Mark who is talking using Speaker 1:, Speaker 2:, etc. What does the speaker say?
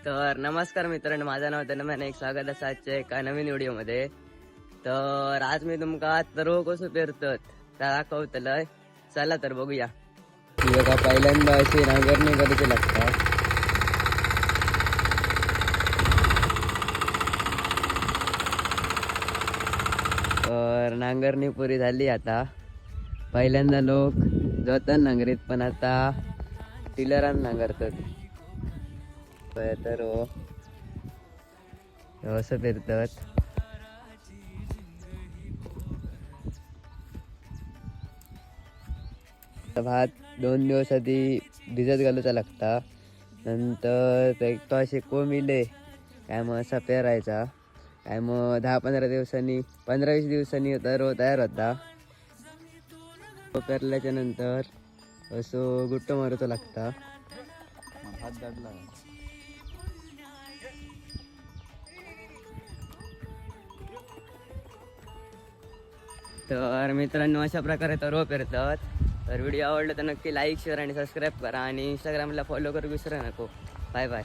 Speaker 1: तर नमस्कार मित्रांनो, माझं नाव धनमन, एक स्वागत असा आजच्या एका नवीन व्हिडिओमध्ये. तर आज मी तुमका तरव कसं पेरतत त्या दाखवतलंय. चला तर बघूया. ती बघा, पहिल्यांदा अशी नांगरणी करायची लागता. तर नांगरणी पुरी झाली. आता पहिल्यांदा लोक जोतान नांगरीत, पण आता टिलरान नांगरतात. तर असं पेरतात. भात 2 दिवस आधी भिजत घालूचा लागता. नंतर एक तो असे कोंबिले काय मग असा पेरायचा. काय मग 10-15 दिवसांनी 15-20 दिवसांनी तर तयार होता. तो पेरल्याच्या नंतर असं गुट्ट मारूचा लागता.
Speaker 2: हात दाडला.
Speaker 1: तर मित्रांनो, अशा प्रकारे तरव पेरतात. तर व्हिडिओ आवडला तर नक्की लाईक, शेअर आणि सबस्क्राईब करा. आणि इंस्टाग्रामला फॉलो करू विसरू नको. Bye bye.